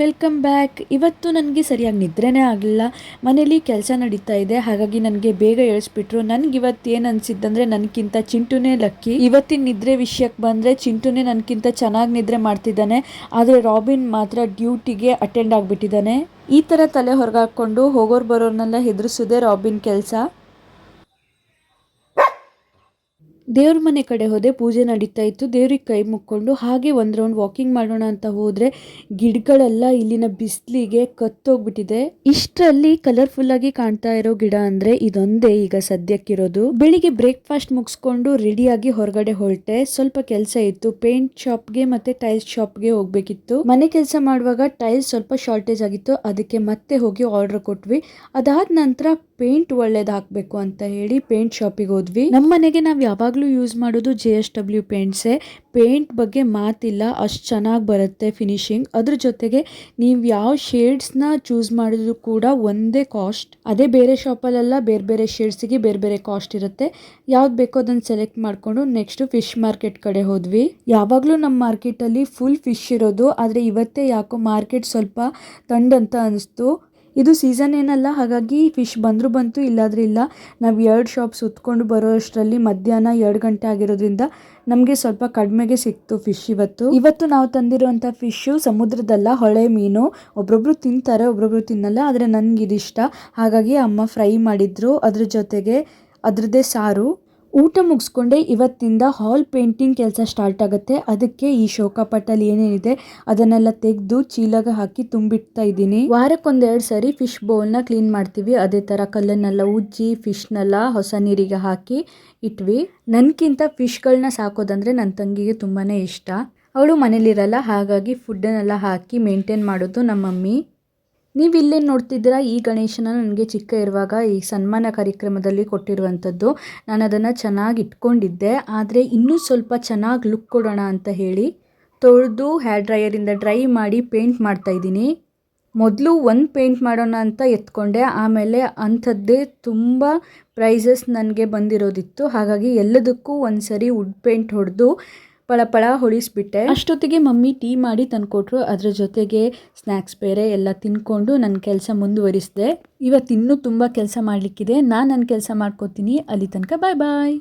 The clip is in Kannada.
Welcome back. ಇವತ್ತು ನನಗೆ ಸರಿಯಾಗಿ ನಿದ್ರೆನೇ ಆಗಲಿಲ್ಲ. ಮನೇಲಿ ಕೆಲಸ ನಡೀತಾ ಇದೆ, ಹಾಗಾಗಿ ನನಗೆ ಬೇಗ ಏಳಿಸ್ಬಿಟ್ರು. ನನಗೆ ಇವತ್ತು ಏನು ಅನಿಸಿದ್ದಂದರೆ ನನಗಿಂತ ಚಿಂಟುನೇ ಲಕ್ಕಿ. ಇವತ್ತಿನ ನಿದ್ರೆ ವಿಷಯಕ್ಕೆ ಬಂದರೆ ಚಿಂಟುನೇ ನನಗಿಂತ ಚೆನ್ನಾಗಿ ನಿದ್ರೆ ಮಾಡ್ತಿದ್ದಾನೆ. ಆದರೆ ರಾಬಿನ್ ಮಾತ್ರ ಡ್ಯೂಟಿಗೆ ಅಟೆಂಡ್ ಆಗಿಬಿಟ್ಟಿದ್ದಾನೆ. ಈ ಥರ ತಲೆ ಹೊರಗಾಕೊಂಡು ಹೋಗೋರು ಬರೋರ್ನೆಲ್ಲ ಹೆದರಿಸೋದೇ ರಾಬಿನ್ ಕೆಲಸ. ದೇವ್ರ ಮನೆ ಕಡೆ ಹೋದೆ, ಪೂಜೆ ನಡೀತಾ ಇತ್ತು. ದೇವ್ರಿಗೆ ಕೈ ಮುಕ್ಕೊಂಡು ಹಾಗೆ ಒಂದು ರೌಂಡ್ ವಾಕಿಂಗ್ ಮಾಡೋಣ ಅಂತ ಹೋದರೆ ಗಿಡಗಳೆಲ್ಲ ಇಲ್ಲಿನ ಬಿಸಿಲಿಗೆ ಕತ್ತೋಗ್ಬಿಟ್ಟಿದೆ. ಇಷ್ಟರಲ್ಲಿ ಕಲರ್ಫುಲ್ ಆಗಿ ಕಾಣ್ತಾ ಇರೋ ಗಿಡ ಅಂದರೆ ಇದೊಂದೇ ಈಗ ಸದ್ಯಕ್ಕಿರೋದು. ಬೆಳಿಗ್ಗೆ ಬ್ರೇಕ್ಫಾಸ್ಟ್ ಮುಗಿಸ್ಕೊಂಡು ರೆಡಿಯಾಗಿ ಹೊರಗಡೆ ಹೊರಟೆ. ಸ್ವಲ್ಪ ಕೆಲಸ ಇತ್ತು, ಪೇಂಟ್ ಶಾಪ್ಗೆ ಮತ್ತೆ ಟೈಲ್ಸ್ ಶಾಪ್ಗೆ ಹೋಗ್ಬೇಕಿತ್ತು. ಮನೆ ಕೆಲಸ ಮಾಡುವಾಗ ಟೈಲ್ಸ್ ಸ್ವಲ್ಪ ಶಾರ್ಟೇಜ್ ಆಗಿತ್ತು, ಅದಕ್ಕೆ ಮತ್ತೆ ಹೋಗಿ ಆರ್ಡರ್ ಕೊಟ್ವಿ. ಅದಾದ ನಂತರ ಪೇಂಟ್ ಒಳ್ಳೇದು ಹಾಕಬೇಕು ಅಂತ ಹೇಳಿ ಪೇಂಟ್ ಶಾಪಿಗೆ ಹೋದ್ವಿ. ನಮ್ಮ ಮನೆಗೆ ನಾವು ಯಾವಾಗಲೂ ಯೂಸ್ ಮಾಡೋದು JSW ಪೇಂಟ್ಸೇ. ಪೇಂಟ್ ಬಗ್ಗೆ ಮಾತಿಲ್ಲ, ಅಷ್ಟು ಚೆನ್ನಾಗಿ ಬರುತ್ತೆ ಫಿನಿಶಿಂಗ್. ಅದ್ರ ಜೊತೆಗೆ ನೀವು ಯಾವ ಶೇಡ್ಸ್ನ ಚೂಸ್ ಮಾಡಿದ್ರು ಕೂಡ ಒಂದೇ ಕಾಸ್ಟ್. ಅದೇ ಬೇರೆ ಶಾಪಲ್ಲೆಲ್ಲ ಬೇರೆ ಬೇರೆ ಶೇಡ್ಸಿಗೆ ಬೇರೆ ಬೇರೆ ಕಾಸ್ಟ್ ಇರುತ್ತೆ. ಯಾವ್ದು ಬೇಕೋ ಅದನ್ನು ಸೆಲೆಕ್ಟ್ ಮಾಡಿಕೊಂಡು ನೆಕ್ಸ್ಟ್ ಫಿಶ್ ಮಾರ್ಕೆಟ್ ಕಡೆ ಹೋದ್ವಿ. ಯಾವಾಗಲೂ ನಮ್ಮ ಮಾರ್ಕೆಟಲ್ಲಿ ಫುಲ್ ಫಿಶ್ ಇರೋದು, ಆದರೆ ಇವತ್ತೇ ಯಾಕೋ ಮಾರ್ಕೆಟ್ ಸ್ವಲ್ಪ ತಂಡಂತ ಅನಿಸ್ತು. ಇದು ಸೀಸನ್ ಏನಲ್ಲ, ಹಾಗಾಗಿ ಫಿಶ್ ಬಂದರೂ ಬಂತು, ಇಲ್ಲಾದ್ರೆ ಇಲ್ಲ. ನಾವು 2 ಶಾಪ್ ಸುತ್ಕೊಂಡು ಬರೋ ಅಷ್ಟರಲ್ಲಿ ಮಧ್ಯಾಹ್ನ 2 ಗಂಟೆ ಆಗಿರೋದ್ರಿಂದ ನಮಗೆ ಸ್ವಲ್ಪ ಕಡಿಮೆಗೆ ಸಿಕ್ತು ಫಿಶ್. ಇವತ್ತು ನಾವು ತಂದಿರುವಂಥ ಫಿಶ್ಶು ಸಮುದ್ರದಲ್ಲ, ಹೊಳೆ ಮೀನು. ಒಬ್ರೊಬ್ರು ತಿಂತಾರೆ, ಒಬ್ರೊಬ್ರು ತಿನ್ನಲ್ಲ, ಆದರೆ ನನಗಿದಿಷ್ಟ. ಹಾಗಾಗಿ ಅಮ್ಮ ಫ್ರೈ ಮಾಡಿದ್ರು, ಅದ್ರ ಜೊತೆಗೆ ಅದರದ್ದೇ ಸಾರು. ಊಟ ಮುಗಿಸ್ಕೊಂಡೆ ಇವತ್ತಿಂದ ಹಾಲ್ ಪೇಂಟಿಂಗ್ ಕೆಲಸ ಸ್ಟಾರ್ಟ್ ಆಗುತ್ತೆ. ಅದಕ್ಕೆ ಈ ಶೋಕಾಪಟ್ಟಲ್ಲಿ ಏನೇನಿದೆ ಅದನ್ನೆಲ್ಲ ತೆಗೆದು ಚೀಲಗೆ ಹಾಕಿ ತುಂಬಿಡ್ತಾ ಇದ್ದೀನಿ. ವಾರಕ್ಕೊಂದೆರಡು ಸರಿ ಫಿಶ್ ಬೌಲ್ನ ಕ್ಲೀನ್ ಮಾಡ್ತೀವಿ. ಅದೇ ಥರ ಕಲ್ಲನ್ನೆಲ್ಲ ಉಜ್ಜಿ ಫಿಶ್ನೆಲ್ಲ ಹೊಸ ನೀರಿಗೆ ಹಾಕಿ ಇಟ್ವಿ. ನನಗಿಂತ ಫಿಶ್ಗಳನ್ನ ಸಾಕೋದಂದರೆ ನನ್ನ ತಂಗಿಗೆ ತುಂಬಾ ಇಷ್ಟ. ಅವಳು ಮನೇಲಿರಲ್ಲ, ಹಾಗಾಗಿ ಫುಡ್ಡನ್ನೆಲ್ಲ ಹಾಕಿ ಮೇಂಟೈನ್ ಮಾಡೋದು ನಮ್ಮ ಮಮ್ಮಿ. ನೀವು ಇಲ್ಲೇನು ನೋಡ್ತಿದ್ದೀರಾ, ಈ ಗಣೇಶನ ನನಗೆ ಚಿಕ್ಕ ಇರುವಾಗ ಈ ಸನ್ಮಾನ ಕಾರ್ಯಕ್ರಮದಲ್ಲಿ ಕೊಟ್ಟಿರುವಂಥದ್ದು. ನಾನು ಅದನ್ನು ಚೆನ್ನಾಗಿ ಇಟ್ಕೊಂಡಿದ್ದೆ, ಆದರೆ ಇನ್ನೂ ಸ್ವಲ್ಪ ಚೆನ್ನಾಗಿ ಲುಕ್ ಕೊಡೋಣ ಅಂತ ಹೇಳಿ ತೊಳೆದು ಹೇರ್ ಡ್ರೈಯರಿಂದ ಡ್ರೈ ಮಾಡಿ ಪೇಂಟ್ ಮಾಡ್ತಾಯಿದ್ದೀನಿ. ಮೊದಲು ಒಂದು ಪೇಂಟ್ ಮಾಡೋಣ ಅಂತ ಎತ್ಕೊಂಡೆ, ಆಮೇಲೆ ಅಂಥದ್ದೇ ತುಂಬ ಪ್ರೈಸಸ್ ನನಗೆ ಬಂದಿರೋದಿತ್ತು. ಹಾಗಾಗಿ ಎಲ್ಲದಕ್ಕೂ ಒಂದು ಸರಿ ವುಡ್ ಪೇಂಟ್ ಹೊಡೆದು ಪಳ ಹೊಳಿಸ್ಬಿಟ್ಟೆ. ಅಷ್ಟೊತ್ತಿಗೆ ಮಮ್ಮಿ ಟೀ ಮಾಡಿ ತಂದುಕೊಟ್ರು. ಅದರ ಜೊತೆಗೆ ಸ್ನ್ಯಾಕ್ಸ್ ಬೇರೆ ಎಲ್ಲ ತಿನ್ಕೊಂಡು ನನ್ನ ಕೆಲಸ ಮುಂದುವರಿಸಿದೆ. ಇವತ್ತಿನ್ನೂ ತುಂಬ ಕೆಲಸ ಮಾಡಲಿಕ್ಕಿದೆ. ನಾನು ನನ್ನ ಕೆಲಸ ಮಾಡ್ಕೋತೀನಿ. ಅಲ್ಲಿ ತನಕ ಬಾಯ್ ಬಾಯ್.